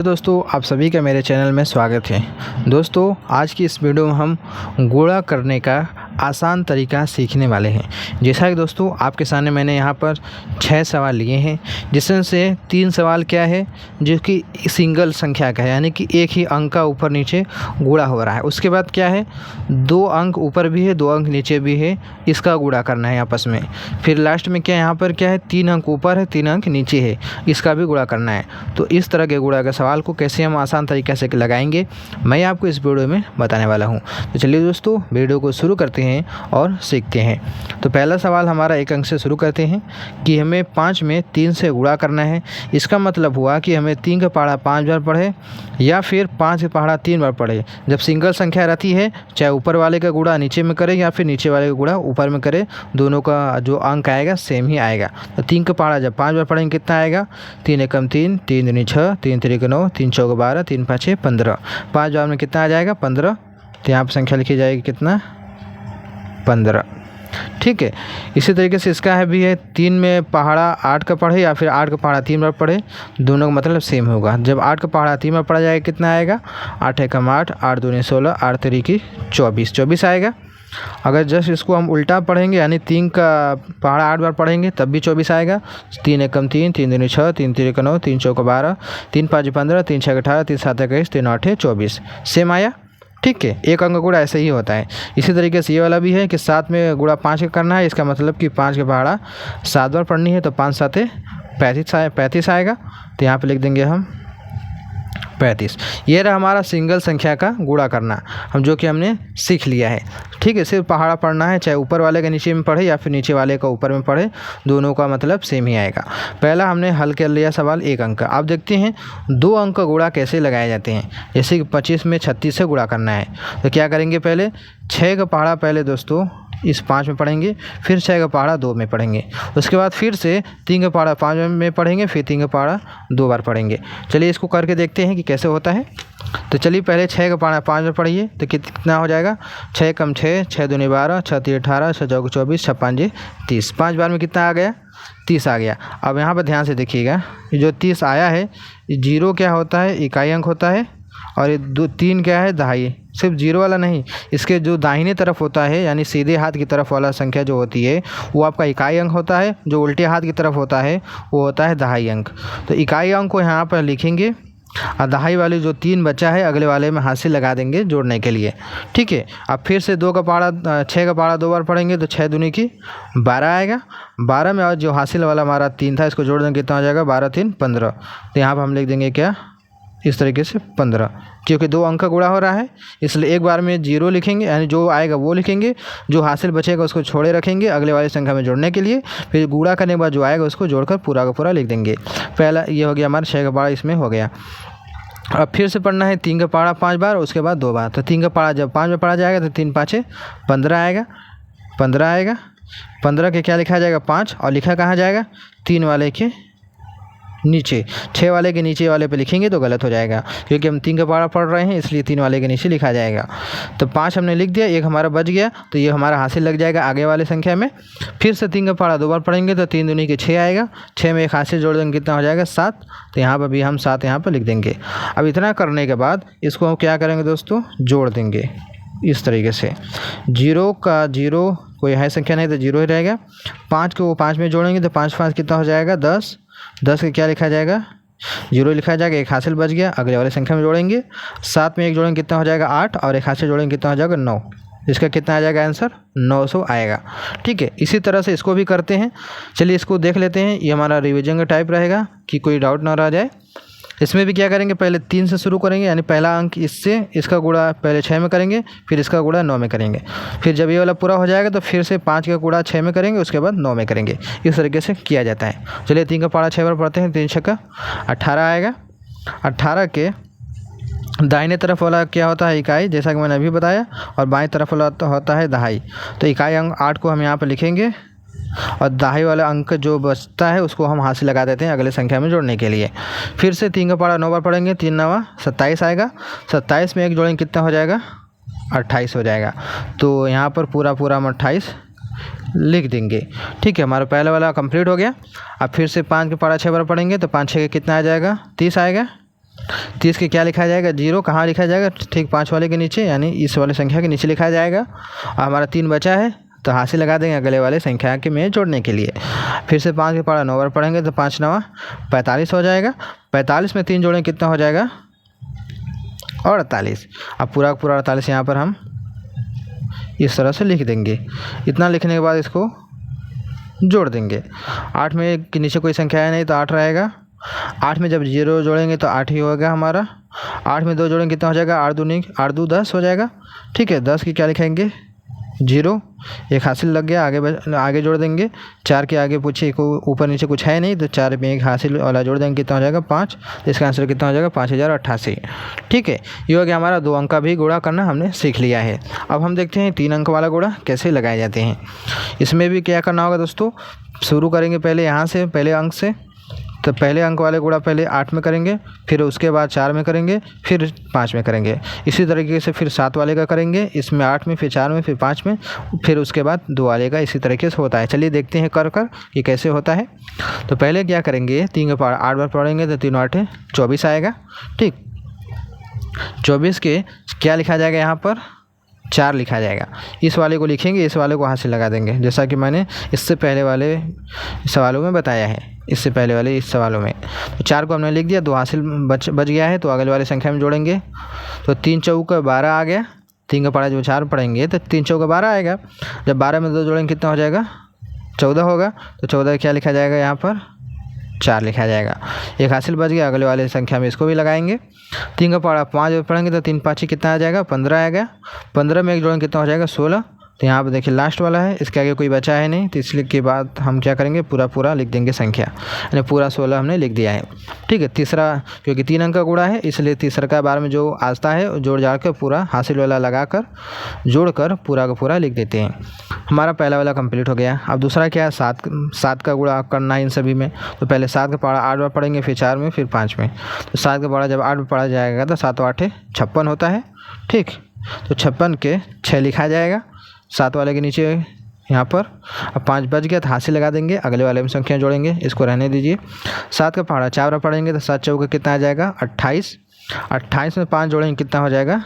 दोस्तों आप सभी का मेरे चैनल में स्वागत है। दोस्तों आज की इस वीडियो में हम गुणा करने का आसान तरीका सीखने वाले हैं। जैसा कि दोस्तों आपके सामने मैंने यहाँ पर 6 सवाल लिए हैं, जिसमें से 3 सवाल क्या है जो कि सिंगल संख्या का है, यानी कि एक ही अंक का ऊपर नीचे गुणा हो रहा है। उसके बाद क्या है, 2 अंक ऊपर भी है 2 अंक नीचे भी है, इसका गुणा करना है आपस में। फिर लास्ट में क्या यहाँ पर क्या है, 3 अंक ऊपर है 3 अंक नीचे है, इसका भी गुणा करना है। तो इस तरह के गुणा के सवाल को कैसे हम आसान तरीके से लगाएंगे मैं आपको इस वीडियो में बताने वाला हूं। तो चलिए दोस्तों वीडियो को शुरू करते हैं और सीखते हैं। तो पहला सवाल हमारा एक अंक से शुरू करते हैं कि हमें 5 में 3 से गुणा करना है। इसका मतलब हुआ कि हमें 3 का पहाड़ा 5 बार पढ़े या फिर 5 का पहाड़ा 3 बार पढ़े। जब सिंगल संख्या रहती है, चाहे ऊपर वाले का गुणा नीचे में करे या फिर नीचे वाले का गुणा ऊपर में करे, दोनों का जो अंक आएगा सेम ही आएगा। तो 3 का पहाड़ा जब 5 बार पढ़ेंगे कितना आएगा, 3 एकम 3, 3 दूनी 6, 3 तिरिक 9, 3 चौक 12, 3 पाँचे 15। 5 बार में कितना आ जाएगा, 15। तो यहाँ पर संख्या लिखी जाएगी कितना, 15। ठीक है। इसी तरीके से इसका है भी है, 3 में पहाड़ा 8 का पढ़े या फिर 8 का पहाड़ा 3 बार पढ़े, दोनों का मतलब सेम होगा। जब 8 का पहाड़ा 3 बार पढ़ा जाएगा कितना आएगा, 8 एकम 8, 8 दूनी 16, 8 तिरिकी 24, 24 आएगा। अगर जस्ट इसको हम उल्टा पढ़ेंगे, यानी 3 का पहाड़ा 8 बार पढ़ेंगे तब भी 24 आएगा। 3 एकम 3, 3 दूनी 6, 3 तिरिक 9, 3 चौक 12, 3 पाँच 15, 3 छः 18, 3 सात 21, 3 आठ 24, सेम आया। ठीक है, एक अंक गुणा ऐसे ही होता है। इसी तरीके से ये वाला भी है कि 7 में गुणा 5 का करना है। इसका मतलब कि 5 का पहाड़ा 7 बार पढ़नी है, तो 5 साते 35 आएगा। तो यहाँ पे लिख देंगे हम 35। ये रहा हमारा सिंगल संख्या का गुणा करना, जो कि हमने सीख लिया है। ठीक है, सिर्फ पहाड़ा पढ़ना है, चाहे ऊपर वाले का नीचे में पढ़े या फिर नीचे वाले का ऊपर में पढ़े, दोनों का मतलब सेम ही आएगा। पहला हमने हल कर लिया सवाल एक अंक का। अब देखते हैं 2 अंक का गुणा कैसे लगाए जाते हैं। जैसे कि 25 में 36 से गुणा करना है, तो क्या करेंगे, पहले 6 का पहाड़ा पहले दोस्तों इस 5 में पढ़ेंगे, फिर 6 का पहाड़ा 2 में पढ़ेंगे, उसके बाद फिर से 3 का पहाड़ा 5 में पढ़ेंगे, फिर 3 का पहाड़ा 2 बार पढ़ेंगे। चलिए इसको करके देखते हैं कि कैसे होता है। तो चलिए पहले 6 का पहाड़ा 5 में पढ़िए, तो कितना हो जाएगा, 6 एकम 6, 6 दूनी 12, 6 तीन 18, 6 चौक 24, 6 पाँच 30। 5 बार में कितना आ गया, 30 आ गया। अब यहाँ पर ध्यान से देखिएगा, जो 30 आया है, 0 क्या होता है, इकाई अंक होता है, और ये 3 क्या है, दहाई। सिर्फ 0 वाला नहीं, इसके जो दाहिने तरफ होता है, यानी सीधे हाथ की तरफ वाला संख्या जो होती है वो आपका इकाई अंक होता है। जो उल्टे हाथ की तरफ होता है वो होता है दहाई अंक। तो इकाई अंक को यहाँ पर लिखेंगे और दहाई वाले जो 3 बचा है अगले वाले में हाथ से लगा देंगे जोड़ने के लिए। ठीक है। अब फिर से 2 का पहाड़ा 6 का पहाड़ा 2 बार पढ़ेंगे, तो 6 दूनी की 12 आएगा। 12 में और जो हासिल वाला हमारा 3 था, इसको जोड़ देंगे, कितना हो जाएगा, 12 3 15। तो यहाँ पर हम लिख देंगे क्या, इस तरीके से 15, क्योंकि 2 अंक का गुणा हो रहा है, इसलिए एक बार में 0 लिखेंगे, यानी जो आएगा वो लिखेंगे, जो हासिल बचेगा उसको छोड़े रखेंगे अगले वाली संख्या में जोड़ने के लिए। फिर गुणा करने के बाद जो आएगा उसको जोड़कर पूरा का पूरा लिख देंगे। पहला ये हो गया हमारा 6 का पहाड़ा इसमें हो गया। अब फिर से पढ़ना है 3 का पहाड़ा 5 बार, उसके बाद 2 बार। तो 3 का पहाड़ा जब 5 बार पढ़ा जाएगा तो 3 पाँचे 15 आएगा, 15 आएगा। 15 के क्या लिखा जाएगा, 5, और लिखा कहाँ जाएगा, 3 वाले के नीचे। 6 वाले के नीचे वाले पे लिखेंगे तो गलत हो जाएगा, क्योंकि हम 3 का पहाड़ा पढ़ रहे हैं, इसलिए 3 वाले के नीचे लिखा जाएगा। तो 5 हमने लिख दिया, एक हमारा बच गया, तो ये हमारा हासिल लग जाएगा आगे वाले संख्या में। फिर से 3 का पहाड़ा 2 बार पढ़ेंगे, तो 3 दूनी के 6 आएगा, 6 में एक हासिल जोड़ देंगे, कितना हो जाएगा, 7। तो यहाँ पर भी हम 7 यहाँ पर लिख देंगे। अब इतना करने के बाद इसको हम क्या करेंगे दोस्तों, जोड़ देंगे इस तरीके से। 0 का 0 कोई है संख्या नहीं, तो 0 ही रहेगा। 5 को वो 5 में जोड़ेंगे, तो 5 5 कितना हो जाएगा, 10। 10 का क्या लिखा जाएगा, 0 लिखा जाएगा, एक हासिल बच गया, अगले वाले संख्या में जोड़ेंगे। 7 में 1 जोड़ेंगे, कितना हो जाएगा, 8, और एक हासिल जोड़ेंगे, कितना हो जाएगा, 9। इसका कितना आ जाएगा आंसर, 900 आएगा। ठीक है, इसी तरह से इसको भी करते हैं। चलिए इसको देख लेते हैं, ये हमारा रिवीजन का टाइप रहेगा कि कोई डाउट ना रह जाए। इसमें भी क्या करेंगे, पहले 3 से शुरू करेंगे, यानी पहला अंक इससे, इसका गुणा पहले 6 में करेंगे, फिर इसका गुणा 9 में करेंगे। फिर जब ये वाला पूरा हो जाएगा तो फिर से 5 का गुणा 6 में करेंगे, उसके बाद 9 में करेंगे। इस तरीके से किया जाता है। चलिए 3 का पहाड़ा 6 बार पढ़ते हैं, 3 छक्का 18 आएगा। 18 के दाहिने तरफ वाला क्या होता है, इकाई, जैसा कि मैंने अभी बताया, और बाएं तरफ वाला होता है दहाई। तो इकाई अंक 8 को हम यहाँ पर लिखेंगे, और दहाई वाला अंक जो बचता है उसको हम हाथ से लगा देते हैं अगले संख्या में जोड़ने के लिए। फिर से 3 का पहाड़ा 9 बार पढ़ेंगे, 3 9 27 आएगा। 27 में 1 जोड़ेंगे, कितना हो जाएगा, 28 हो जाएगा। तो यहाँ पर पूरा हम 28 लिख देंगे। ठीक है, हमारा पहला वाला कंप्लीट हो गया। अब फिर से 5 के पहाड़ा 6 बार पढ़ेंगे, तो 5 6 कितना आ जाएगा, 30 आएगा। 30 के क्या लिखा जाएगा, 0 कहाँ लिखा जाएगा, ठीक 5 वाले के नीचे, यानी इस वाले संख्या के नीचे लिखा जाएगा। और हमारा 3 बचा है तो हाथ से लगा देंगे अगले वाले संख्या के में जोड़ने के लिए। फिर से 5 के पढ़ा 9 बार पढ़ेंगे तो 5 9 45 हो जाएगा। 45 में 3 जोड़ेंगे कितना हो जाएगा, 48। अब पूरा पूरा 48 यहाँ पर हम इस तरह से लिख देंगे। इतना लिखने के बाद इसको जोड़ देंगे। 8 में के नीचे कोई संख्या है नहीं तो 8 रहेगा। 8 में जब 0 जोड़ेंगे तो 8 ही होगा हमारा। 8 में 2 जोड़ेंगे कितना हो जाएगा, 8 2 10 हो जाएगा। ठीक है, 10 की क्या लिखेंगे, 0, एक हासिल लग गया, आगे जोड़ देंगे। 4 के आगे पूछिए ऊपर नीचे कुछ है नहीं तो 4 में एक हासिल वाला जोड़ देंगे, कितना हो जाएगा 5। इसका आंसर कितना हो जाएगा 5088। ठीक है, ये हो गया हमारा 2 अंक का भी गुणा करना हमने सीख लिया है। अब हम देखते हैं 3 अंक वाला गुणा कैसे लगाए जाते हैं। इसमें भी क्या करना होगा दोस्तों, शुरू करेंगे पहले यहाँ से, पहले अंक से। तो पहले अंक वाले गुणा पहले 8 में करेंगे, फिर उसके बाद 4 में करेंगे, फिर 5 में करेंगे। इसी तरीके से फिर 7 वाले का करेंगे, इसमें 8 में, फिर 4 में, फिर 5 में, फिर उसके बाद 2 वाले का। इसी तरीके से होता है। चलिए देखते हैं कर ये कैसे होता है। तो पहले क्या करेंगे, 3 के पावर 8 बार पढ़ेंगे तो 3 8 24 आएगा। ठीक, 24 के क्या लिखा जाएगा, यहाँ पर 4 लिखा जाएगा। इस वाले को लिखेंगे, इस वाले को हाथ से लगा देंगे, जैसा कि मैंने इससे पहले वाले सवालों में बताया है। इससे पहले वाले इस सवालों में तो 4 को हमने लिख दिया, 2 हासिल बच गया है तो अगले वाले संख्या में जोड़ेंगे। तो 3 चौका 12 आ गया। 3 का पढ़ा जो 4 पढ़ेंगे तो 3 चौका 12 आएगा। जब 12 में 2 जोड़ेंगे कितना हो जाएगा, 14 होगा। तो 14 क्या लिखा जाएगा, यहाँ पर 4 लिखा जाएगा। एक हासिल बच गया, अगले वाले संख्या में इसको भी लगाएंगे। 3 का पढ़ा 5 पढ़ेंगे तो 3 5 कितना आ जाएगा, 15 आएगा। 15 में एक जोड़ेंगे कितना हो जाएगा, 16। तो यहाँ पर देखिए लास्ट वाला है, इसके आगे कोई बचा है नहीं, तो इसलिए के बाद हम क्या करेंगे, पूरा लिख देंगे संख्या, यानी पूरा 16 हमने लिख दिया है। ठीक है, तीसरा क्योंकि 3 अंक का गुणा है इसलिए तीसरा का बार में जो आता है जोड़ जाड़ कर पूरा हासिल वाला लगाकर जोड़कर पूरा का पूरा लिख देते हैं। हमारा पहला वाला कंप्लीट हो गया। अब दूसरा क्या है, 7 का गुणा करना है इन सभी में। तो पहले 7 का पढ़ा 8 बार पढ़ेंगे, फिर 4 में, फिर 5 में। तो 7 का पढ़ा जब 8 में पढ़ा जाएगा तो 7 8 56 होता है। ठीक, तो 56 के 6 लिखा जाएगा 7 वाले के नीचे यहाँ पर। अब 5 बच गया तो हाथ से लगा देंगे, अगले वाले में संख्या जोड़ेंगे, इसको रहने दीजिए। 7 का पढ़ा 4 बार पढ़ेंगे तो 7 चौका कितना आ जाएगा, 28। 28 में 5 जोड़ेंगे कितना हो जाएगा,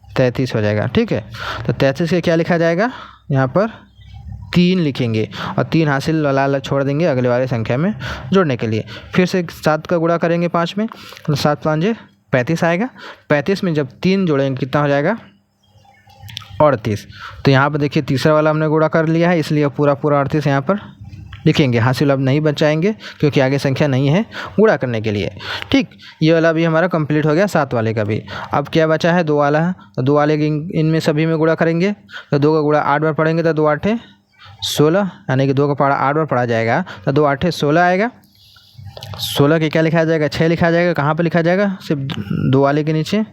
33 हो जाएगा। ठीक है, तो 33 के क्या लिखा जाएगा, यहाँ पर 3 लिखेंगे और 3 हासिल वाला छोड़ देंगे अगले वाले संख्या में जोड़ने के लिए। फिर से 7 का गुणा करेंगे 5 में तो 7 5 35 आएगा। 35 में जब 3 जोड़ेंगे कितना हो जाएगा, 38। तो यहाँ पर देखिए तीसरा वाला हमने गुणा कर लिया है, इसलिए पूरा 38 यहाँ पर लिखेंगे। हासिल अब नहीं बचाएंगे क्योंकि आगे संख्या नहीं है गुणा करने के लिए। ठीक, ये वाला भी हमारा कंप्लीट हो गया 7 वाले का भी। अब क्या बचा है, 2 वाला है। तो 2 वाले इनमें सभी में गुणा करेंगे। तो 2 का गुणा 8 बार पढ़ेंगे तो 2 8 16, यानी कि 2 का पढ़ा 8 बार पढ़ा जाएगा तो 2 8 16 आएगा। 16 के क्या लिखा जाएगा, 6 लिखा जाएगा। कहाँ पर लिखा जाएगा, सिर्फ 2 वाले के नीचे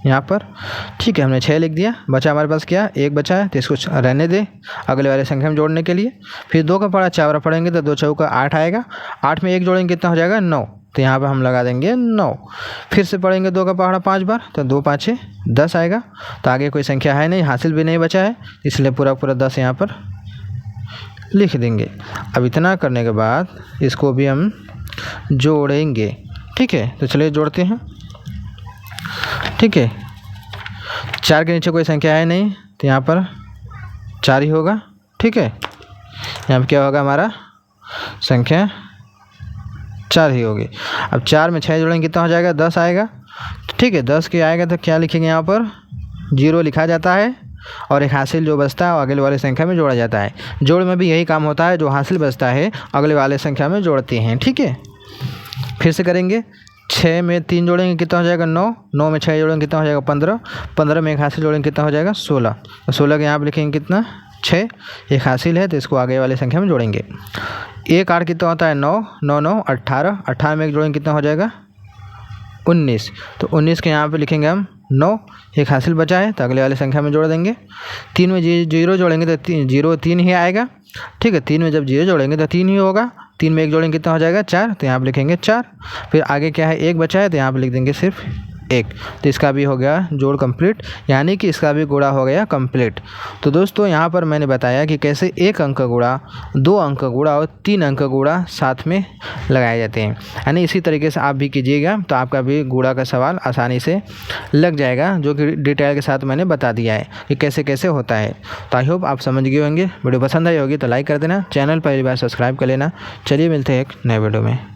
यहाँ पर। ठीक है, हमने 6 लिख दिया। बचा हमारे पास क्या, 1 बचा है तो इसको रहने दे अगले वाले संख्या में जोड़ने के लिए। फिर 2 का पढ़ा 4 बार पढ़ेंगे तो 2 चौका 8 आएगा। 8 में 1 जोड़ेंगे कितना हो जाएगा, 9। तो यहाँ पर हम लगा देंगे 9। फिर से पढ़ेंगे 2 का पढ़ा 5 बार तो 2 5 10 आएगा। तो आगे कोई संख्या है नहीं, हासिल भी नहीं बचा है, इसलिए पूरा 10 यहाँ पर लिख देंगे। अब इतना करने के बाद इसको भी हम जोड़ेंगे। ठीक है, तो चलिए जोड़ते हैं। ठीक है, 4 के नीचे कोई संख्या है नहीं तो यहाँ पर 4 ही होगा। ठीक है, यहाँ पर क्या होगा, हमारा संख्या 4 ही होगी। अब 4 में 6 जोड़ेंगे कितना हो जाएगा, 10 आएगा। ठीक है, 10 के आएगा तो क्या लिखेंगे, यहाँ पर 0 लिखा जाता है और एक हासिल जो बचता है वो अगले वाले संख्या में जोड़ा जाता है। जोड़ में भी यही काम होता है, जो हासिल बचता है अगले वाले संख्या में जोड़ते हैं। ठीक है, फिर से करेंगे। 6 में 3 जोड़ेंगे कितना हो जाएगा, 9। 9 में 6 जोड़ेंगे कितना हो जाएगा, 15। 15 में एक हासिल जोड़ेंगे कितना हो जाएगा, 16। तो 16 के यहाँ पर लिखेंगे कितना, 6। एक हासिल है तो इसको आगे वाले संख्या में जोड़ेंगे। 1 8 कितना होता है, 9। 9 9 18। 18 में एक जोड़ेंगे कितना हो जाएगा, 19। तो 19 के यहाँ पे लिखेंगे हम 9। एक हासिल बचा है तो अगले वाले संख्या में जोड़ देंगे। 3 में 0 जोड़ेंगे तो 0 3 ही आएगा। ठीक है, 3 में जब 0 जोड़ेंगे तो 3 ही होगा। 3 में 1 जोड़ेंगे कितना हो जाएगा, 4। तो यहाँ पर लिखेंगे 4। फिर आगे क्या है, 1 बचा है तो यहाँ पर लिख देंगे सिर्फ 1। तो इसका भी हो गया जोड़ कंप्लीट, यानी कि इसका भी गुणा हो गया कंप्लीट। तो दोस्तों यहाँ पर मैंने बताया कि कैसे 1 अंक का गुणा, 2 अंक का गुणा और 3 अंक का गुणा साथ में लगाए जाते हैं। यानी इसी तरीके से आप भी कीजिएगा तो आपका भी गुणा का सवाल आसानी से लग जाएगा, जो कि डिटेल के साथ मैंने बता दिया है कि कैसे कैसे होता है। तो आई होप आप समझ गए होंगे। वीडियो पसंद आई होगी तो लाइक कर देना, चैनल पहली बार सब्सक्राइब कर लेना। चलिए मिलते हैं एक नए वीडियो में।